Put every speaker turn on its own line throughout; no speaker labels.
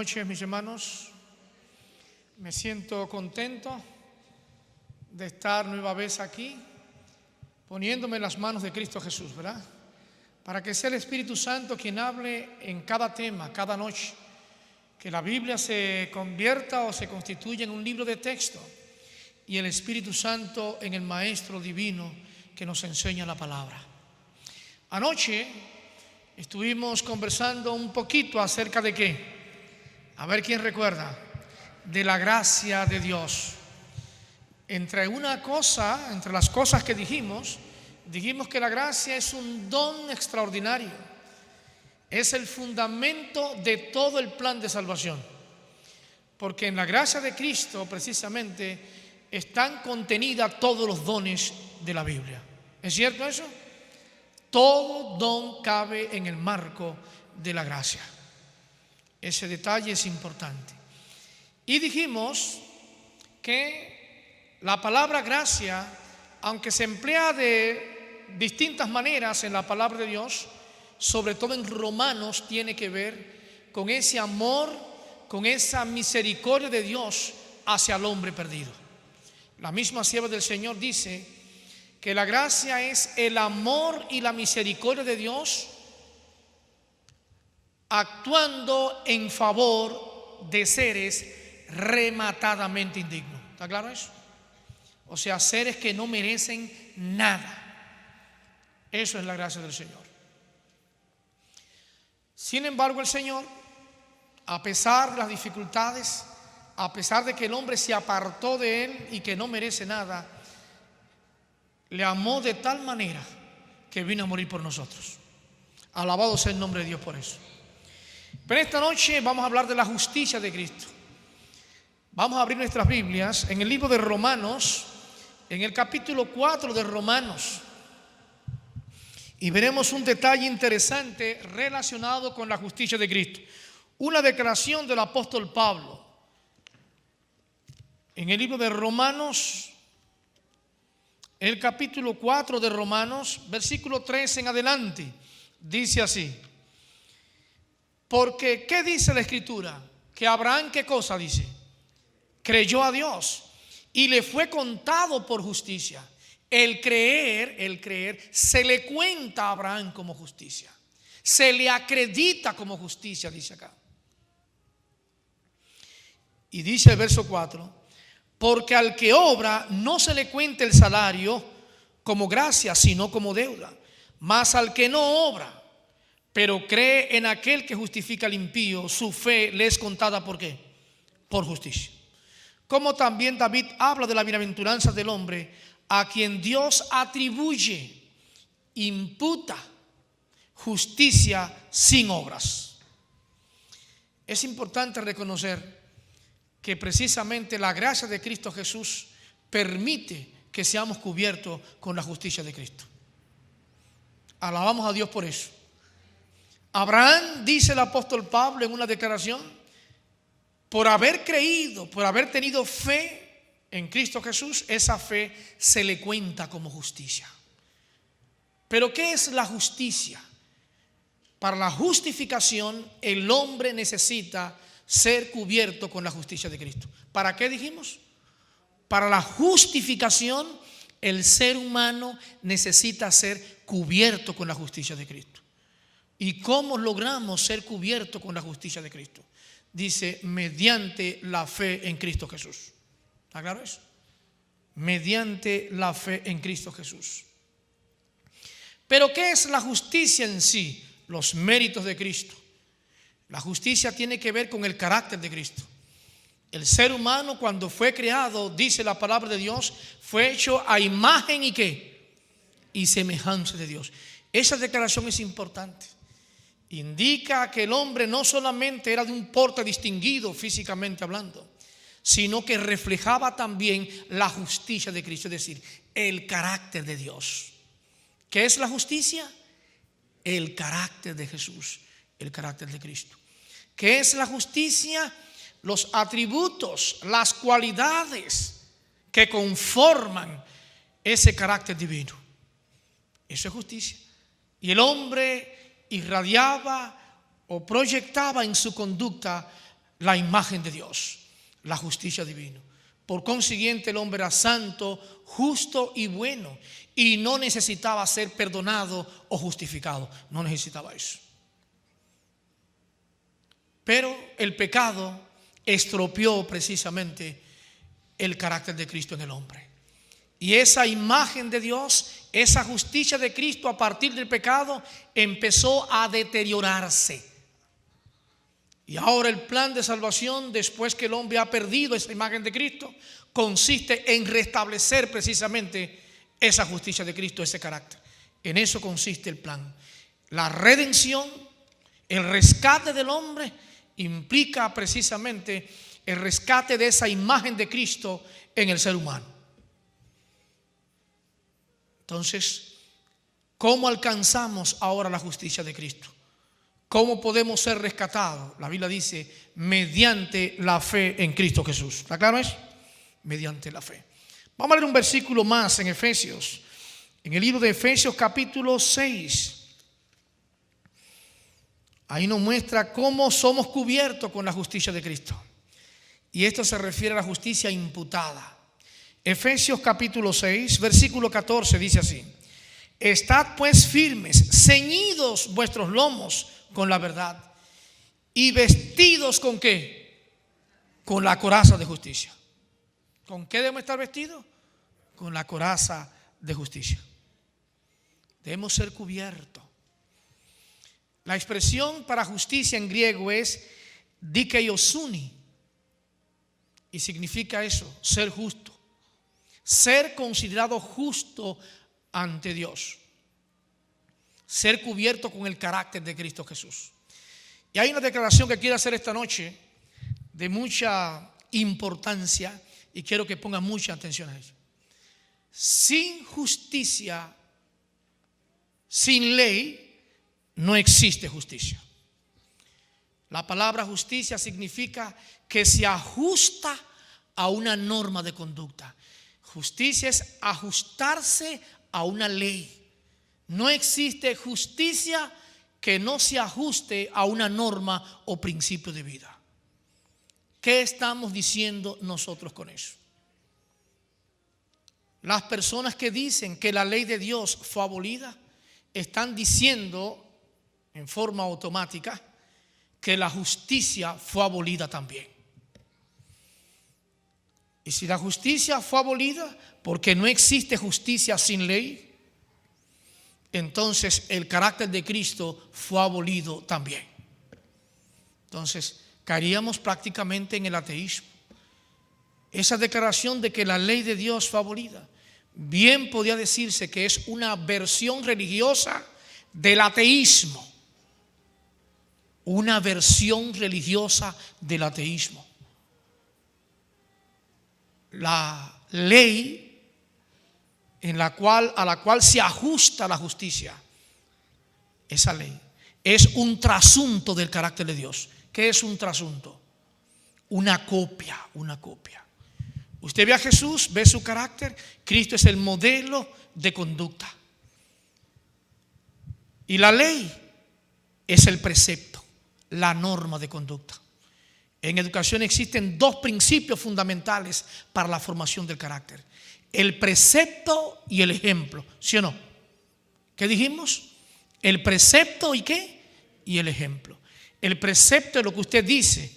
noches, mis hermanos. Me siento contento de estar nueva vez aquí, poniéndome en las manos de Cristo Jesús, ¿verdad? Para que sea el Espíritu Santo quien hable en cada tema, cada noche. Que la Biblia se convierta o se constituya en un libro de texto y el Espíritu Santo en el Maestro Divino que nos enseña la palabra. Anoche estuvimos conversando un poquito acerca de ¿qué? A ver quién recuerda. De la gracia de Dios. Entre las cosas que dijimos que la gracia es un don extraordinario. Es el fundamento de todo el plan de salvación. Porque en la gracia de Cristo, precisamente, están contenidas todos los dones de la Biblia. ¿Es cierto eso? Todo don cabe en el marco de la gracia. Ese detalle es importante. Y dijimos que la palabra gracia, aunque se emplea de distintas maneras en la palabra de Dios, sobre todo en Romanos, tiene que ver con ese amor, con esa misericordia de Dios hacia el hombre perdido. La misma sierva del Señor dice que la gracia es el amor y la misericordia de Dios actuando en favor de seres rematadamente indignos. ¿Está claro eso? O sea, seres que no merecen nada. Eso es la gracia del Señor. Sin embargo, el Señor, a pesar de las dificultades, a pesar de que el hombre se apartó de Él y que no merece nada, le amó de tal manera que vino a morir por nosotros. Alabado sea el nombre de Dios por eso. Pero esta noche vamos a hablar de la justicia de Cristo. Vamos a abrir nuestras Biblias en el libro de Romanos, en el capítulo 4 de Romanos. Y veremos un detalle interesante relacionado con la justicia de Cristo. Una declaración del apóstol Pablo. En el libro de Romanos, el capítulo 4 de Romanos, versículo 3 en adelante, dice así. Porque, ¿qué dice la Escritura? Que Abraham, ¿qué cosa dice? Creyó a Dios y le fue contado por justicia. El creer, se le cuenta a Abraham como justicia. Se le acredita como justicia, dice acá. Y dice el verso 4, porque al que obra no se le cuenta el salario como gracia, sino como deuda. Mas al que no obra, pero cree en aquel que justifica al impío, su fe le es contada ¿por qué? Por justicia. Como también David habla de la bienaventuranza del hombre a quien Dios atribuye, imputa justicia sin obras. Es importante reconocer que precisamente la gracia de Cristo Jesús permite que seamos cubiertos con la justicia de Cristo. Alabamos a Dios por eso. Abraham, dice el apóstol Pablo en una declaración, por haber creído, por haber tenido fe en Cristo Jesús, esa fe se le cuenta como justicia. Pero ¿qué es la justicia? Para la justificación, el hombre necesita ser cubierto con la justicia de Cristo. ¿Para qué dijimos? Para la justificación, el ser humano necesita ser cubierto con la justicia de Cristo. ¿Y cómo logramos ser cubiertos con la justicia de Cristo? Dice, mediante la fe en Cristo Jesús. ¿Está claro eso? Mediante la fe en Cristo Jesús. Pero ¿qué es la justicia en sí? Los méritos de Cristo. La justicia tiene que ver con el carácter de Cristo. El ser humano, cuando fue creado, dice la palabra de Dios, fue hecho a imagen y ¿qué? Y semejanza de Dios. Esa declaración es importante. Indica que el hombre no solamente era de un porte distinguido físicamente hablando, sino que reflejaba también la justicia de Cristo, es decir, el carácter de Dios. ¿Qué es la justicia? El carácter de Jesús, el carácter de Cristo. ¿Qué es la justicia? Los atributos, las cualidades que conforman ese carácter divino. Eso es justicia. Y el hombre irradiaba o proyectaba en su conducta la imagen de Dios, la justicia divina. Por consiguiente, el hombre era santo, justo y bueno, y no necesitaba ser perdonado o justificado. No necesitaba eso. Pero el pecado estropeó precisamente el carácter de Cristo en el hombre. Y esa imagen de Dios, esa justicia de Cristo a partir del pecado empezó a deteriorarse. Y ahora el plan de salvación, después que el hombre ha perdido esa imagen de Cristo, consiste en restablecer precisamente esa justicia de Cristo, ese carácter. En eso consiste el plan. La redención, el rescate del hombre, implica precisamente el rescate de esa imagen de Cristo en el ser humano. Entonces, ¿cómo alcanzamos ahora la justicia de Cristo? ¿Cómo podemos ser rescatados? La Biblia dice, mediante la fe en Cristo Jesús. ¿Está claro eso? Mediante la fe. Vamos a leer un versículo más en Efesios. En el libro de Efesios capítulo 6. Ahí nos muestra cómo somos cubiertos con la justicia de Cristo. Y esto se refiere a la justicia imputada. Efesios capítulo 6, versículo 14 dice así: estad pues firmes, ceñidos vuestros lomos con la verdad, y vestidos ¿con qué? Con la coraza de justicia. ¿Con qué debemos estar vestidos? Con la coraza de justicia. Debemos ser cubiertos. La expresión para justicia en griego es dikaiosune, y significa eso, ser justo, ser considerado justo ante Dios, ser cubierto con el carácter de Cristo Jesús. Y hay una declaración que quiero hacer esta noche de mucha importancia y quiero que pongan mucha atención a ella. Sin justicia, sin ley, no existe justicia. La palabra justicia significa que se ajusta a una norma de conducta. Justicia es ajustarse a una ley. No existe justicia que no se ajuste a una norma o principio de vida. ¿Qué estamos diciendo nosotros con eso? Las personas que dicen que la ley de Dios fue abolida están diciendo en forma automática que la justicia fue abolida también. Y si la justicia fue abolida porque no existe justicia sin ley, entonces el carácter de Cristo fue abolido también. Entonces caeríamos prácticamente en el ateísmo. Esa declaración de que la ley de Dios fue abolida, bien podría decirse que es una versión religiosa del ateísmo. Una versión religiosa del ateísmo. La ley a la cual se ajusta la justicia, esa ley es un trasunto del carácter de Dios. ¿Qué es un trasunto? Una copia. Usted ve a Jesús, ve su carácter. Cristo es el modelo de conducta. Y la ley es el precepto, la norma de conducta. En educación existen dos principios fundamentales para la formación del carácter: el precepto y el ejemplo. ¿Sí o no? ¿Qué dijimos? El precepto y ¿qué? Y el ejemplo. El precepto es lo que usted dice,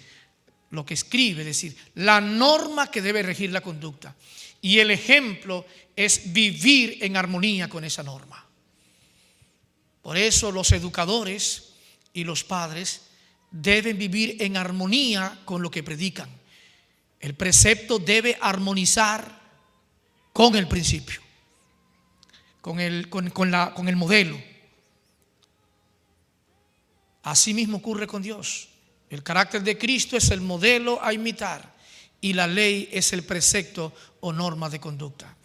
lo que escribe, es decir, la norma que debe regir la conducta. Y el ejemplo es vivir en armonía con esa norma. Por eso los educadores y los padres deben vivir en armonía con lo que predican. El precepto debe armonizar con el principio, con el modelo. Así mismo ocurre con Dios. El carácter de Cristo es el modelo a imitar y la ley es el precepto o norma de conducta.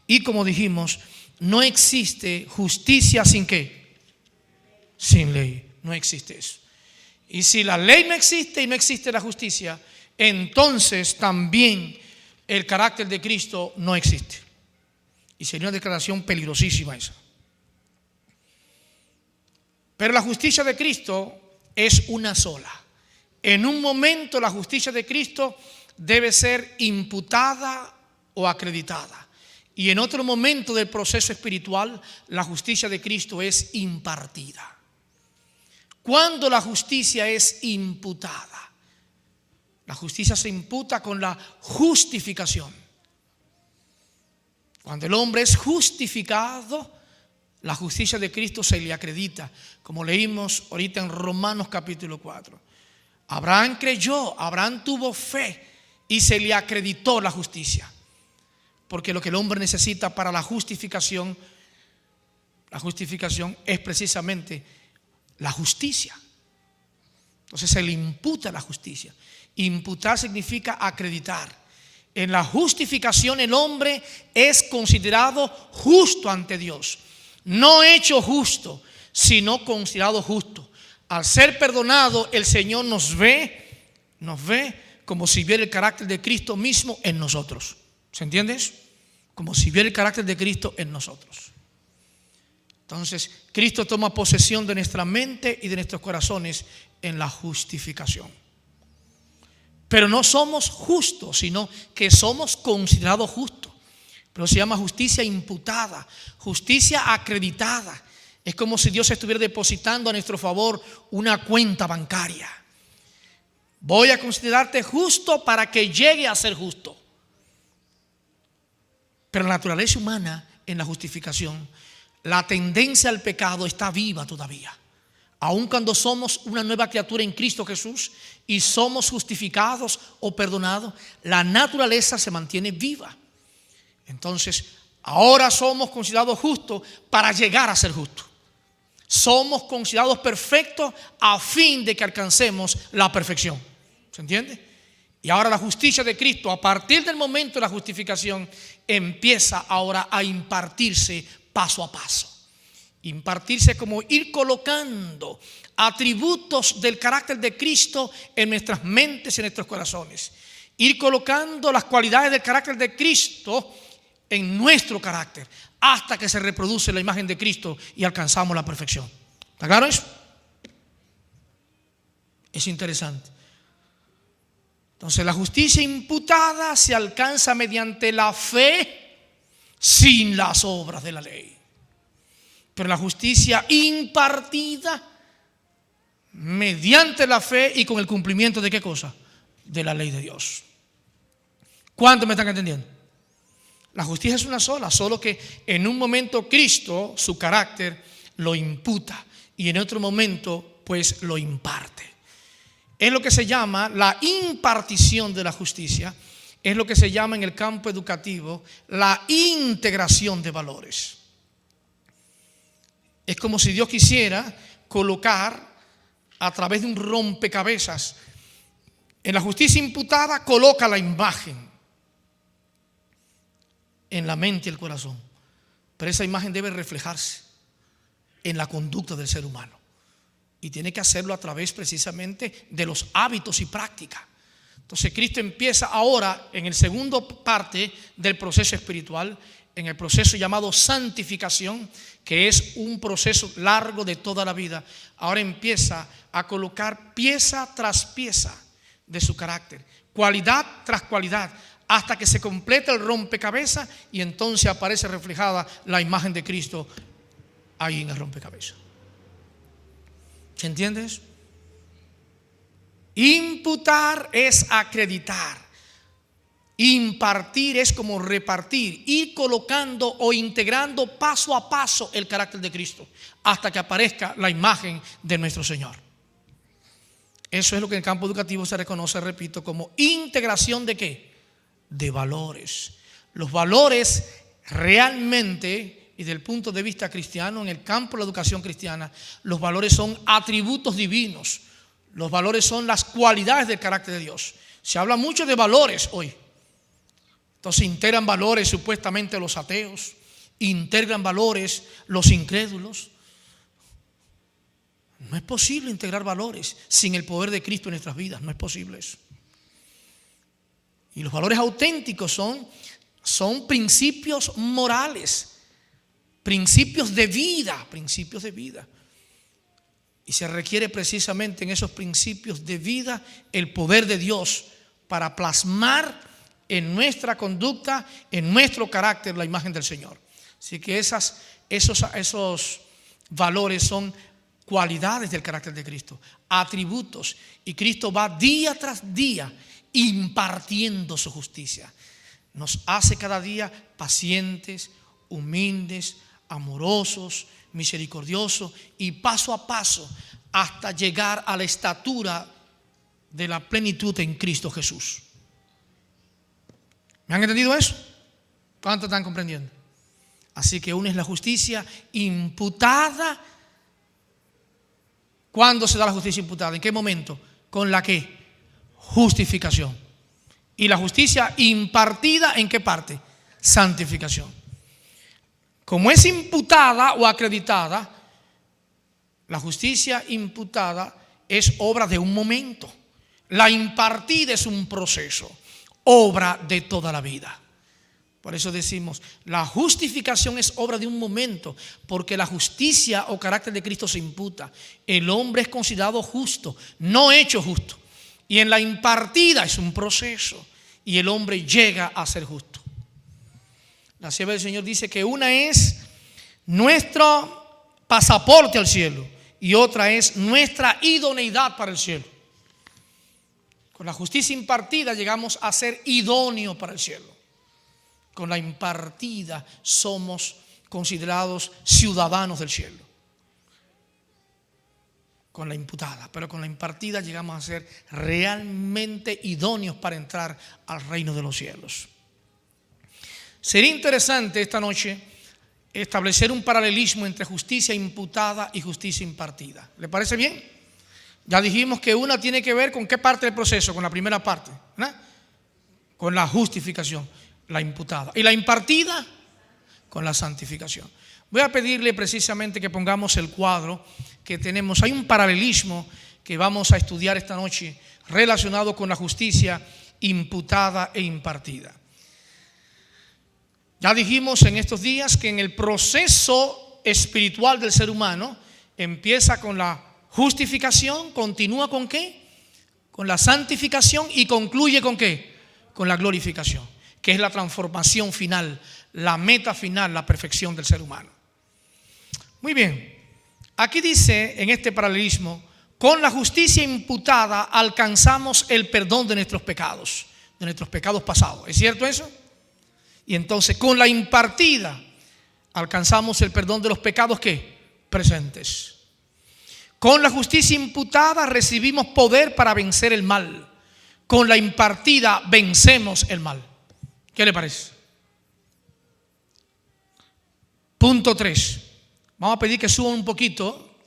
Y como dijimos, no existe justicia sin ¿qué? Sin ley. No existe eso. Y si la ley no existe y no existe la justicia, entonces también el carácter de Cristo no existe. Y sería una declaración peligrosísima esa. Pero la justicia de Cristo es una sola. En un momento la justicia de Cristo debe ser imputada o acreditada. Y en otro momento del proceso espiritual, la justicia de Cristo es impartida. Cuando la justicia es imputada, la justicia se imputa con la justificación. Cuando el hombre es justificado, la justicia de Cristo se le acredita, como leímos ahorita en Romanos capítulo 4. Abraham creyó, Abraham tuvo fe y se le acreditó la justicia. Porque lo que el hombre necesita para la justificación es precisamente la justicia. Entonces se le imputa la justicia. Imputar significa acreditar. En la justificación el hombre es considerado justo ante Dios. No hecho justo, sino considerado justo. Al ser perdonado, el Señor nos ve como si viera el carácter de Cristo mismo en nosotros. ¿Se entiende eso? Como si viera el carácter de Cristo en nosotros. Entonces, Cristo toma posesión de nuestra mente y de nuestros corazones en la justificación. Pero no somos justos, sino que somos considerados justos. Pero se llama justicia imputada, justicia acreditada. Es como si Dios estuviera depositando a nuestro favor una cuenta bancaria. Voy a considerarte justo para que llegue a ser justo. Pero la naturaleza humana en la justificación, la tendencia al pecado está viva todavía. Aun cuando somos una nueva criatura en Cristo Jesús y somos justificados o perdonados, la naturaleza se mantiene viva. Entonces, ahora somos considerados justos para llegar a ser justos. Somos considerados perfectos a fin de que alcancemos la perfección. ¿Se entiende? Y ahora la justicia de Cristo, a partir del momento de la justificación, empieza ahora a impartirse paso a paso. Impartirse como ir colocando atributos del carácter de Cristo en nuestras mentes y en nuestros corazones. Ir colocando las cualidades del carácter de Cristo en nuestro carácter hasta que se reproduce la imagen de Cristo y alcanzamos la perfección. ¿Está claro eso? Es interesante. Entonces la justicia imputada se alcanza mediante la fe sin las obras de la ley. Pero la justicia impartida mediante la fe y con el cumplimiento de ¿qué cosa? De la ley de Dios. ¿Cuántos me están entendiendo? La justicia es una sola, solo que en un momento Cristo, su carácter, lo imputa y en otro momento pues lo imparte. Es lo que se llama la impartición de la justicia, es lo que se llama en el campo educativo la integración de valores. Es como si Dios quisiera colocar a través de un rompecabezas. En la justicia imputada coloca la imagen en la mente y el corazón. Pero esa imagen debe reflejarse en la conducta del ser humano. Y tiene que hacerlo a través precisamente de los hábitos y prácticas. Entonces Cristo empieza ahora en el segundo parte del proceso espiritual, en el proceso llamado santificación, que es un proceso largo de toda la vida. Ahora empieza a colocar pieza tras pieza de su carácter, cualidad tras cualidad, hasta que se completa el rompecabezas y entonces aparece reflejada la imagen de Cristo ahí en el rompecabezas. ¿Se entiende eso? Imputar es acreditar. Impartir es como repartir, ir colocando o integrando paso a paso el carácter de Cristo hasta que aparezca la imagen de nuestro Señor. Eso es lo que en el campo educativo se reconoce, repito, como integración de ¿qué? De valores. Los valores realmente, y desde el punto de vista cristiano, en el campo de la educación cristiana, los valores son atributos divinos. Los valores son las cualidades del carácter de Dios. Se habla mucho de valores hoy. Entonces integran valores supuestamente los ateos, integran valores los incrédulos. No es posible integrar valores sin el poder de Cristo en nuestras vidas, no es posible eso. Y los valores auténticos son principios morales, principios de vida. Y se requiere precisamente en esos principios de vida el poder de Dios para plasmar en nuestra conducta, en nuestro carácter, la imagen del Señor. Así que esos valores son cualidades del carácter de Cristo, atributos. Y Cristo va día tras día impartiendo su justicia. Nos hace cada día pacientes, humildes, amorosos, misericordiosos y paso a paso hasta llegar a la estatura de la plenitud en Cristo Jesús. ¿Me han entendido eso? ¿Cuánto están comprendiendo? Así que una es la justicia imputada. ¿Cuándo se da la justicia imputada? ¿En qué momento? Con la ¿qué? Justificación. Y la justicia impartida, ¿en qué parte? Santificación. Como es imputada o acreditada, la justicia imputada es obra de un momento. La impartida es un proceso, obra de toda la vida. Por eso decimos, la justificación es obra de un momento, porque la justicia o carácter de Cristo se imputa. El hombre es considerado justo, no hecho justo. Y en la impartida es un proceso, y el hombre llega a ser justo. La sierva del Señor dice que una es nuestro pasaporte al cielo y otra es nuestra idoneidad para el cielo. Con la justicia impartida llegamos a ser idóneos para el cielo. Con la impartida somos considerados ciudadanos del cielo. Con la imputada, pero con la impartida llegamos a ser realmente idóneos para entrar al reino de los cielos. Sería interesante esta noche establecer un paralelismo entre justicia imputada y justicia impartida. ¿Le parece bien? Ya dijimos que una tiene que ver con qué parte del proceso, con la primera parte, ¿verdad? Con la justificación, la imputada. Y la impartida, con la santificación. Voy a pedirle precisamente que pongamos el cuadro que tenemos. Hay un paralelismo que vamos a estudiar esta noche relacionado con la justicia imputada e impartida. Ya dijimos en estos días que en el proceso espiritual del ser humano empieza con la justificación, continúa con ¿qué? Con la santificación y concluye con ¿qué? Con la glorificación, que es la transformación final, la meta final, la perfección del ser humano. Muy bien, aquí dice en este paralelismo, con la justicia imputada alcanzamos el perdón de nuestros pecados pasados. ¿Es cierto eso? Y entonces con la impartida alcanzamos el perdón de los pecados ¿qué? Presentes. Con la justicia imputada recibimos poder para vencer el mal. Con la impartida vencemos el mal. ¿Qué le parece? Punto 3. Vamos a pedir que suban un poquito.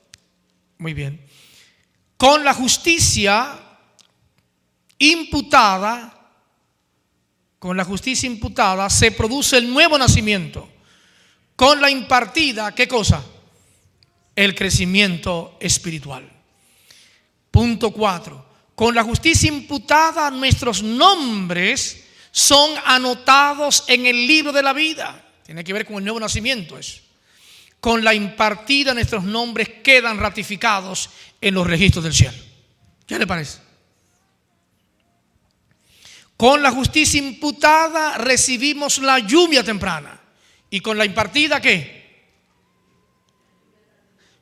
Muy bien. Con la justicia imputada se produce el nuevo nacimiento. Con la impartida, ¿qué cosa? El crecimiento espiritual. Punto 4. Con la justicia imputada, nuestros nombres son anotados en el libro de la vida. Tiene que ver con el nuevo nacimiento eso. Con la impartida, nuestros nombres quedan ratificados en los registros del cielo. ¿Qué le parece? Con la justicia imputada recibimos la lluvia temprana. Y con la impartida, ¿qué?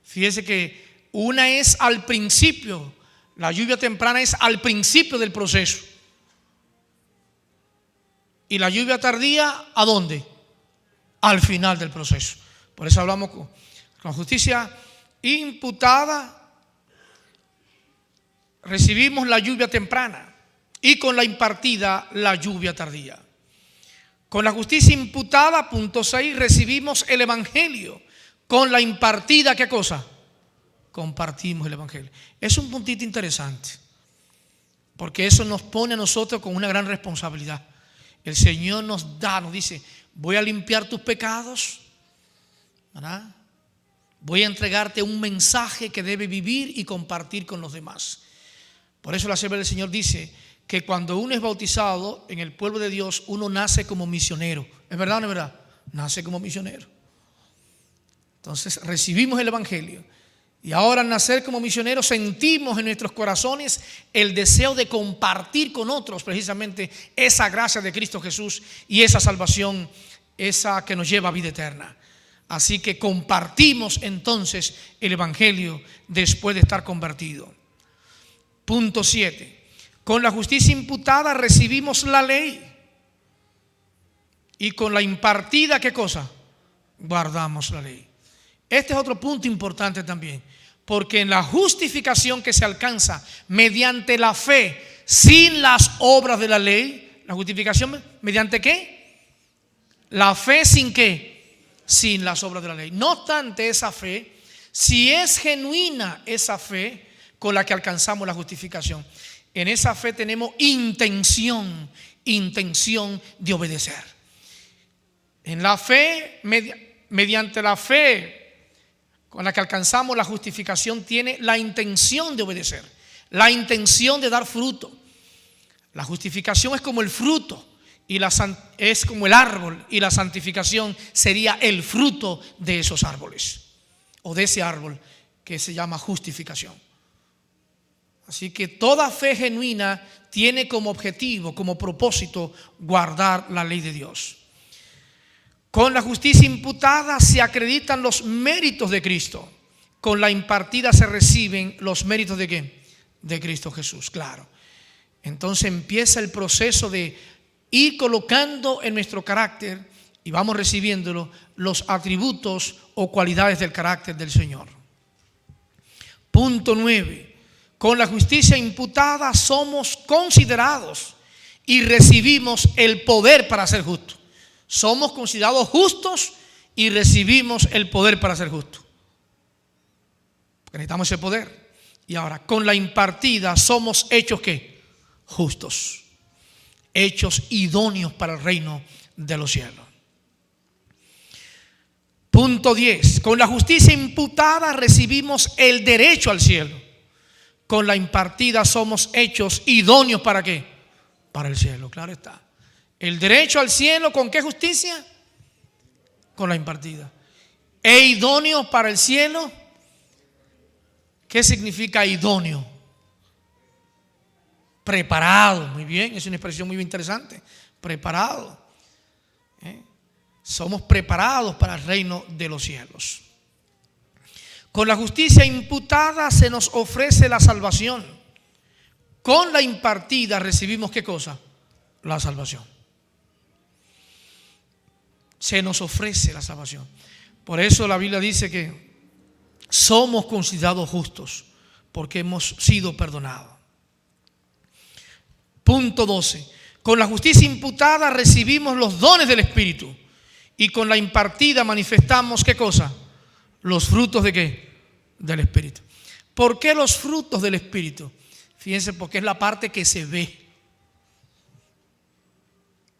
Fíjese que una es al principio. La lluvia temprana es al principio del proceso. Y la lluvia tardía, ¿a dónde? Al final del proceso. Por eso hablamos con justicia imputada. Recibimos la lluvia temprana. Y con la impartida, la lluvia tardía. Con la justicia imputada, punto 6, recibimos el evangelio. Con la impartida, ¿qué cosa? Compartimos el evangelio. Es un puntito interesante, porque eso nos pone a nosotros con una gran responsabilidad. El Señor nos dice, voy a limpiar tus pecados, ¿verdad? Voy a entregarte un mensaje que debe vivir y compartir con los demás. Por eso la sierva del Señor dice que cuando uno es bautizado en el pueblo de Dios, uno nace como misionero. ¿Es verdad o no es verdad? Nace como misionero. Entonces recibimos el evangelio Y ahora al nacer como misioneros sentimos en nuestros corazones el deseo de compartir con otros precisamente esa gracia de Cristo Jesús y esa salvación, esa que nos lleva a vida eterna. Así que compartimos entonces el Evangelio después de estar convertido. Punto 7. Con la justicia imputada recibimos la ley. Y con la impartida, ¿qué cosa? Guardamos la ley. Este es otro punto importante también, porque en la justificación que se alcanza mediante la fe, sin las obras de la ley, la justificación mediante ¿qué? La fe sin ¿qué? Sin las obras de la ley. No obstante, esa fe, si es genuina esa fe con la que alcanzamos la justificación, en esa fe tenemos intención de obedecer. En la fe, mediante la fe con la que alcanzamos la justificación, tiene la intención de obedecer, la intención de dar fruto. La justificación es como el fruto y es como el árbol, y la santificación sería el fruto de esos árboles o de ese árbol que se llama justificación. Así que toda fe genuina tiene como objetivo, como propósito, guardar la ley de Dios. Con la justicia imputada se acreditan los méritos de Cristo. Con la impartida se reciben los méritos de ¿qué? De Cristo Jesús, claro. Entonces empieza el proceso de ir colocando en nuestro carácter y vamos recibiéndolo los atributos o cualidades del carácter del Señor. Punto 9. Con la justicia imputada somos considerados y recibimos el poder para ser justos. Somos considerados justos y recibimos el poder para ser justos. Porque necesitamos ese poder. Y ahora, con la impartida somos hechos ¿qué? Justos. Hechos idóneos para el reino de los cielos. Punto 10. Con la justicia imputada recibimos el derecho al cielo. Con la impartida somos hechos idóneos ¿para qué? Para el cielo, claro está. El derecho al cielo, ¿con qué justicia? Con la impartida. E idóneo para el cielo. ¿Qué significa idóneo? Preparado. Muy bien, es una expresión muy interesante. Preparado. Somos preparados para el reino de los cielos. Con la justicia imputada se nos ofrece la salvación. Con la impartida recibimos ¿qué cosa? La salvación. Se nos ofrece la salvación. Por eso la Biblia dice que somos considerados justos porque hemos sido perdonados. Punto 12. Con la justicia imputada recibimos los dones del Espíritu y con la impartida manifestamos ¿qué cosa? Los frutos de ¿qué? Del Espíritu. ¿Por qué los frutos del Espíritu? Fíjense, porque es la parte que se ve.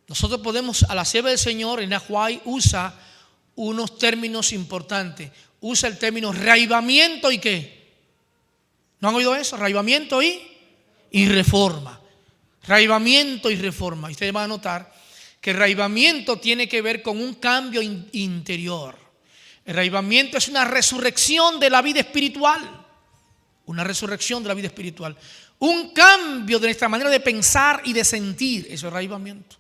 Nosotros podemos, a la sierva del Señor, en Ajuay usa unos términos importantes. Usa el término reavivamiento y ¿qué? ¿No han oído eso? Reavivamiento y reforma. Reavivamiento y reforma. Y ustedes van a notar que el reavivamiento tiene que ver con un cambio interior. El reavivamiento es una resurrección de la vida espiritual. Una resurrección de la vida espiritual. Un cambio de nuestra manera de pensar y de sentir. Eso es reavivamiento.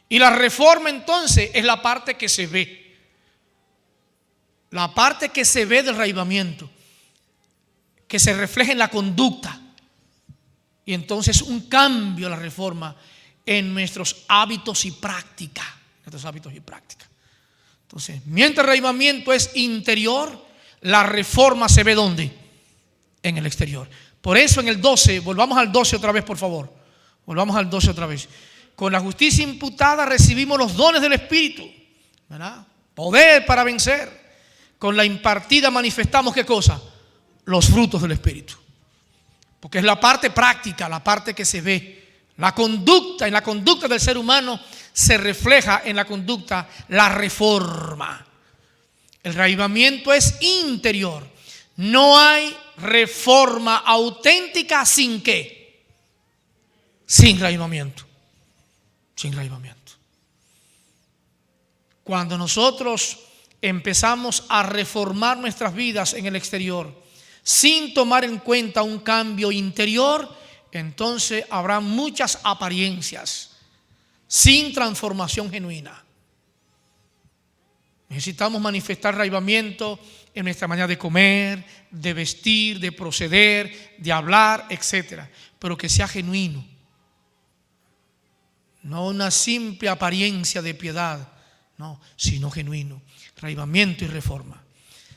Y la reforma entonces es la parte que se ve. La parte que se ve del reavivamiento. Que se refleja en la conducta. Y entonces un cambio, la reforma, en nuestros hábitos y práctica. Nuestros hábitos y práctica. Entonces, mientras el reavivamiento es interior, la reforma se ve ¿dónde? En el exterior. Por eso en el 12, volvamos al 12 otra vez, por favor. Volvamos al 12 otra vez. Con la justicia imputada recibimos los dones del Espíritu, ¿verdad? Poder para vencer. Con la impartida manifestamos ¿qué cosa? Los frutos del Espíritu. Porque es la parte práctica, la parte que se ve. La conducta, en la conducta del ser humano se refleja en la conducta la reforma. El reavivamiento es interior. No hay reforma auténtica sin ¿qué? Sin reavivamiento. Sin reavivamiento. Cuando nosotros empezamos a reformar nuestras vidas en el exterior, sin tomar en cuenta un cambio interior, entonces habrá muchas apariencias sin transformación genuina. Necesitamos manifestar avivamiento en nuestra manera de comer, de vestir, de proceder, de hablar, etc. Pero que sea genuino, no una simple apariencia de piedad, no, sino genuino. Avivamiento y reforma.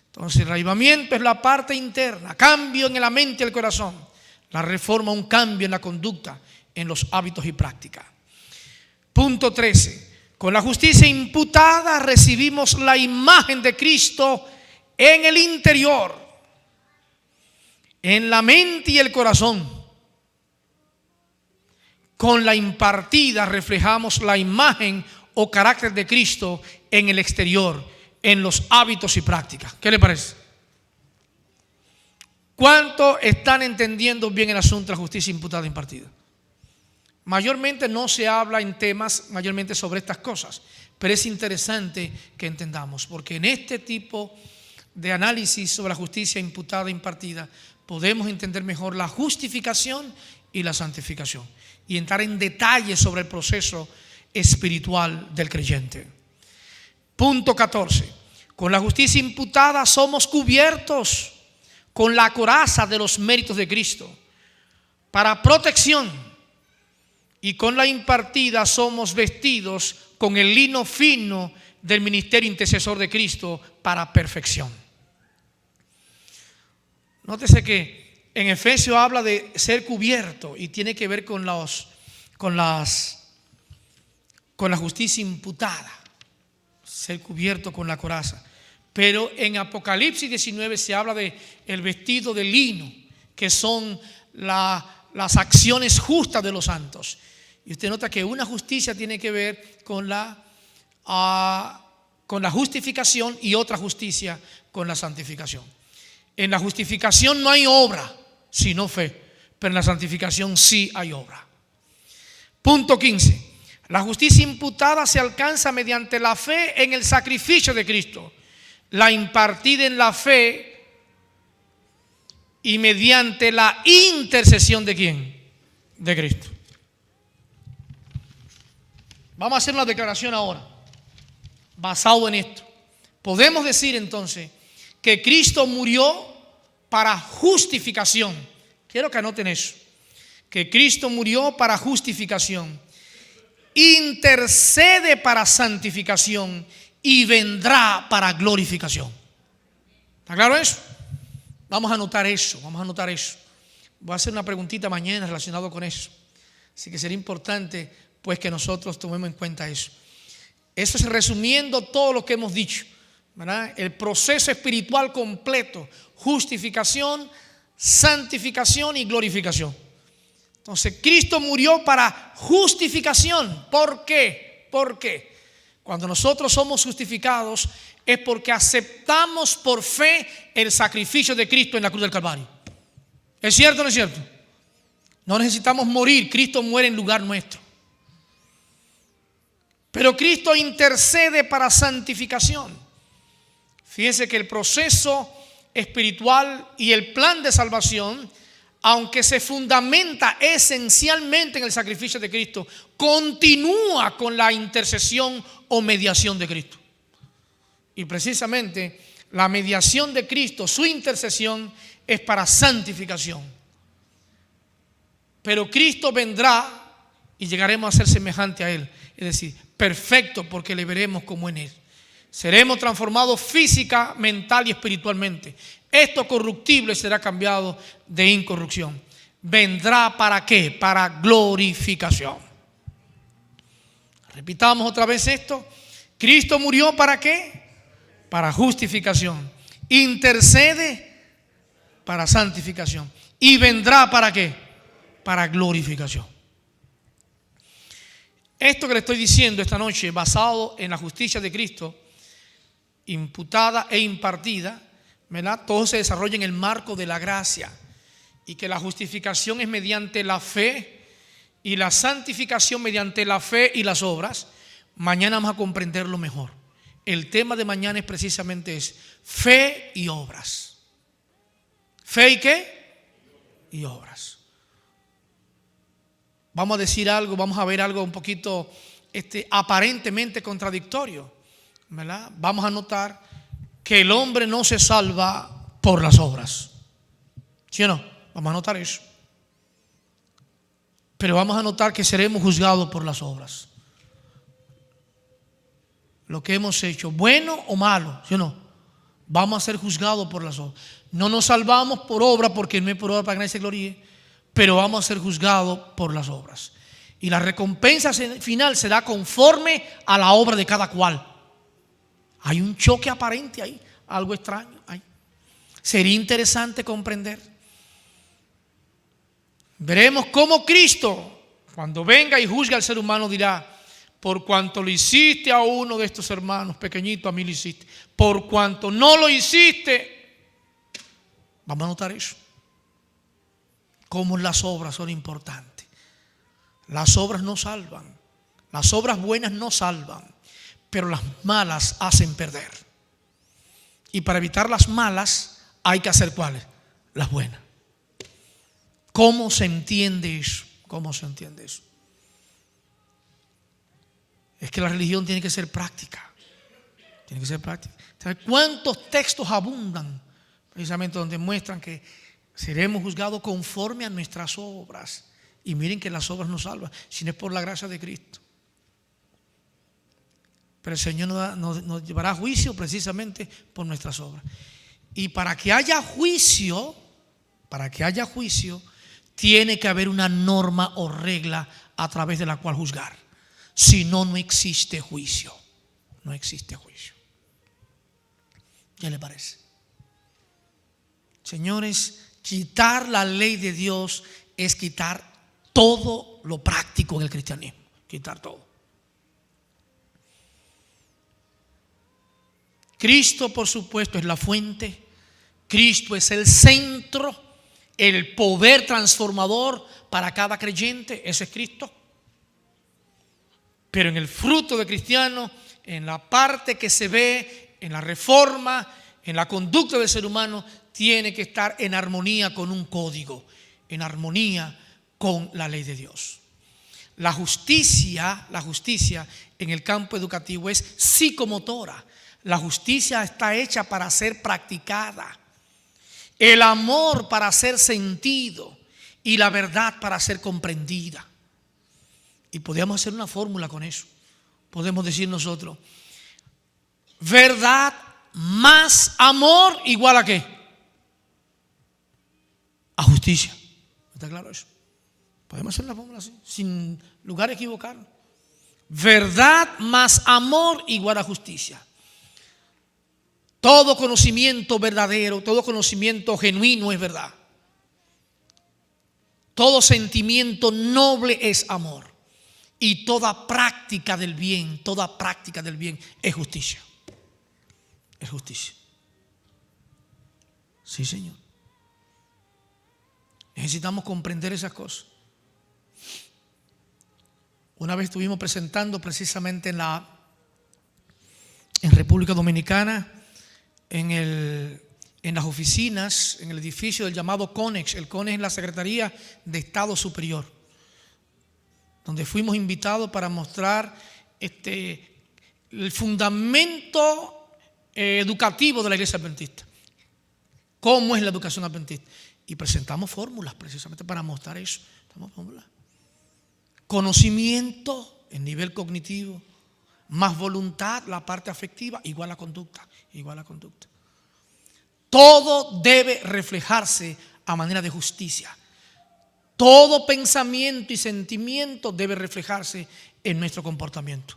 Entonces, el avivamiento es la parte interna, cambio en la mente y el corazón. La reforma, un cambio en la conducta, en los hábitos y prácticas. Punto 13. Con la justicia imputada recibimos la imagen de Cristo en el interior, en la mente y el corazón. Con la impartida reflejamos la imagen o carácter de Cristo en el exterior, en los hábitos y prácticas. ¿Qué le parece? ¿Cuántos están entendiendo bien el asunto de la justicia imputada e impartida? Mayormente no se habla en temas mayormente sobre estas cosas, pero es interesante que entendamos, porque en este tipo de análisis sobre la justicia imputada e impartida podemos entender mejor la justificación y la santificación y entrar en detalles sobre el proceso espiritual del creyente. Punto 14. Con la justicia imputada somos cubiertos con la coraza de los méritos de Cristo para protección, y con la impartida somos vestidos con el lino fino del ministerio intercesor de Cristo para perfección. Nótese que en Efesios habla de ser cubierto y tiene que ver con la justicia imputada, ser cubierto con la coraza. Pero en Apocalipsis 19 se habla de el vestido de lino, que son las acciones justas de los santos. Y usted nota que una justicia tiene que ver con la justificación y otra justicia con la santificación. En la justificación no hay obra, sino fe, pero en la santificación sí hay obra. Punto 15. La justicia imputada se alcanza mediante la fe en el sacrificio de Cristo, la impartida en la fe y mediante la intercesión de ¿quién? De Cristo. Vamos a hacer una declaración ahora, basado en esto. Podemos decir entonces que Cristo murió para justificación. Quiero que anoten eso. Que Cristo murió para justificación, intercede para santificación y vendrá para glorificación. ¿Está claro eso? Vamos a anotar eso, Voy a hacer una preguntita mañana relacionada con eso. Así que sería importante pues que nosotros tomemos en cuenta eso. Eso es resumiendo todo lo que hemos dicho, ¿verdad? El proceso espiritual completo: justificación, santificación y glorificación. Entonces, Cristo murió para justificación. ¿Por qué? Porque cuando nosotros somos justificados es porque aceptamos por fe el sacrificio de Cristo en la cruz del Calvario. ¿Es cierto o no es cierto? No necesitamos morir, Cristo muere en lugar nuestro. Pero Cristo intercede para santificación. Fíjense que el proceso espiritual y el plan de salvación, aunque se fundamenta esencialmente en el sacrificio de Cristo, continúa con la intercesión o mediación de Cristo. Y precisamente la mediación de Cristo, su intercesión, es para santificación. Pero Cristo vendrá y llegaremos a ser semejante a Él, es decir, perfecto, porque le veremos como en Él. Seremos transformados física, mental y espiritualmente. Esto corruptible será cambiado de incorrupción. ¿Vendrá para qué? Para glorificación. Repitamos otra vez esto. Cristo murió ¿para qué? Para justificación. Intercede para santificación. ¿Y vendrá para qué? Para glorificación. Esto que le estoy diciendo esta noche, basado en la justicia de Cristo, imputada e impartida, ¿verdad? Todo se desarrolla en el marco de la gracia, y que la justificación es mediante la fe y la santificación mediante la fe y las obras. Mañana vamos a comprenderlo mejor. El tema de mañana es precisamente fe y obras. Fe y ¿qué? Y obras. Vamos a decir algo, vamos a ver algo un poquito aparentemente contradictorio, ¿verdad? Vamos a notar que el hombre no se salva por las obras. ¿Sí o no? Vamos a notar eso. Pero vamos a notar que seremos juzgados por las obras. Lo que hemos hecho, bueno o malo, ¿sí o no? Vamos a ser juzgados por las obras. No nos salvamos por obra, porque no es por obra para que nadie se gloríe, pero vamos a ser juzgados por las obras. Y la recompensa final será conforme a la obra de cada cual. Hay un choque aparente ahí, algo extraño ahí. Sería interesante comprender. Veremos cómo Cristo, cuando venga y juzgue al ser humano, dirá: por cuanto lo hiciste a uno de estos hermanos pequeñito, a mí lo hiciste. Por cuanto no lo hiciste. Vamos a notar eso. Cómo las obras son importantes. Las obras no salvan. Las obras buenas no salvan, pero las malas hacen perder. Y para evitar las malas hay que hacer ¿cuáles? Las buenas. ¿Cómo se entiende eso? ¿Cómo se entiende eso? Es que la religión tiene que ser práctica. Tiene que ser práctica. ¿Sabes cuántos textos abundan precisamente donde muestran que seremos juzgados conforme a nuestras obras? Y miren que las obras no salvan, sino es por la gracia de Cristo. Pero el Señor nos llevará a juicio precisamente por nuestras obras. Y para que haya juicio, tiene que haber una norma o regla a través de la cual juzgar. Si no, no existe juicio. No existe juicio. ¿Qué le parece? Señores, quitar la ley de Dios es quitar todo lo práctico en el cristianismo. Quitar todo. Cristo, por supuesto, es la fuente. Cristo es el centro, el poder transformador para cada creyente. Ese es Cristo. Pero en el fruto de cristiano, en la parte que se ve, en la reforma, en la conducta del ser humano, tiene que estar en armonía con un código, en armonía con la ley de Dios. La justicia en el campo educativo es psicomotora. La justicia está hecha para ser practicada. El amor para ser sentido y la verdad para ser comprendida. Y podemos hacer una fórmula con eso. Podemos decir nosotros: verdad más amor igual a ¿qué? A justicia. ¿Está claro eso? Podemos hacer una fórmula así, sin lugar a equivocarnos. Verdad más amor igual a justicia. Todo conocimiento verdadero, todo conocimiento genuino es verdad. Todo sentimiento noble es amor. Y toda práctica del bien es justicia. Es justicia. Sí, Señor. Necesitamos comprender esas cosas. Una vez estuvimos presentando precisamente en República Dominicana, en las oficinas, en el edificio del llamado CONEX. El CONEX es la Secretaría de Estado Superior, donde fuimos invitados para mostrar el fundamento educativo de la Iglesia Adventista. ¿Cómo es la educación adventista? Y presentamos fórmulas precisamente para mostrar eso. Conocimiento, el nivel cognitivo, más voluntad, la parte afectiva, igual a conducta. Todo debe reflejarse a manera de justicia. Todo pensamiento y sentimiento debe reflejarse en nuestro comportamiento.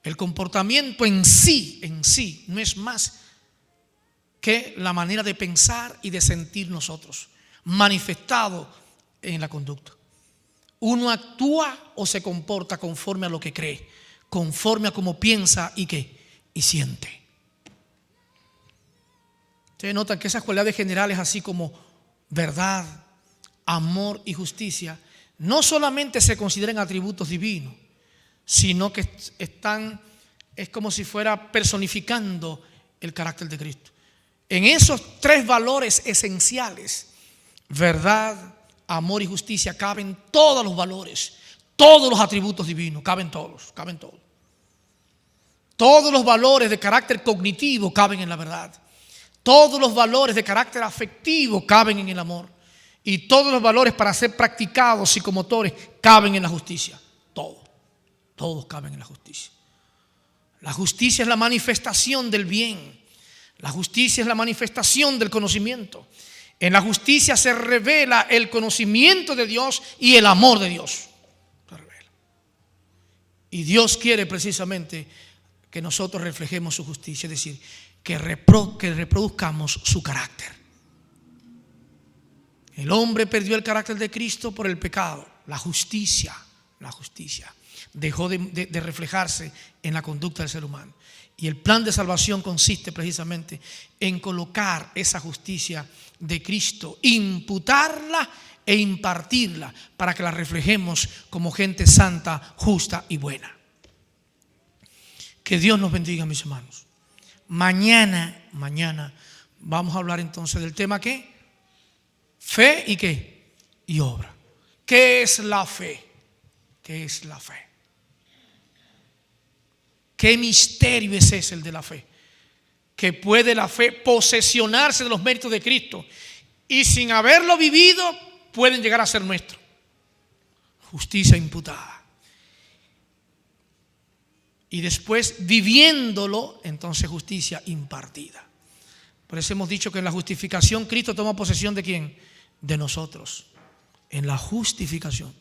El comportamiento en sí no es más que la manera de pensar y de sentir nosotros, manifestado en la conducta. Uno actúa o se comporta conforme a lo que cree, conforme a cómo piensa y siente. Ustedes notan que esas cualidades generales, así como verdad, amor y justicia, no solamente se consideran atributos divinos, sino que es como si fuera personificando el carácter de Cristo. En esos tres valores esenciales verdad, amor y justicia caben todos los valores, todos los atributos divinos, caben todos. Todos los valores de carácter cognitivo caben en la verdad. Todos los valores de carácter afectivo caben en el amor. Y todos los valores para ser practicados psicomotores caben en la justicia. Todos caben en la justicia. La justicia es la manifestación del bien. La justicia es la manifestación del conocimiento. En la justicia se revela el conocimiento de Dios y el amor de Dios. Se revela. Y Dios quiere precisamente que nosotros reflejemos su justicia, es decir, que reproduzcamos su carácter. El hombre perdió el carácter de Cristo por el pecado. La justicia dejó de reflejarse en la conducta del ser humano. Y el plan de salvación consiste precisamente en colocar esa justicia de Cristo, imputarla e impartirla para que la reflejemos como gente santa, justa y buena. Que Dios nos bendiga, mis hermanos. Mañana vamos a hablar entonces del tema ¿qué? Fe y ¿qué? Y obra. ¿Qué es la fe? ¿Qué es la fe? ¿Qué misterio es ese el de la fe? Que puede la fe posesionarse de los méritos de Cristo y sin haberlo vivido pueden llegar a ser nuestros. Justicia imputada. Y después viviéndolo, entonces justicia impartida. Por eso hemos dicho que en la justificación Cristo toma posesión ¿de quién? De nosotros. En la justificación.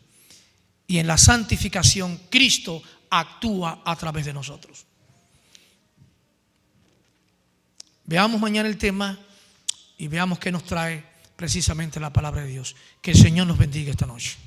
Y en la santificación Cristo actúa a través de nosotros. Veamos mañana el tema y veamos qué nos trae precisamente la palabra de Dios. Que el Señor nos bendiga esta noche.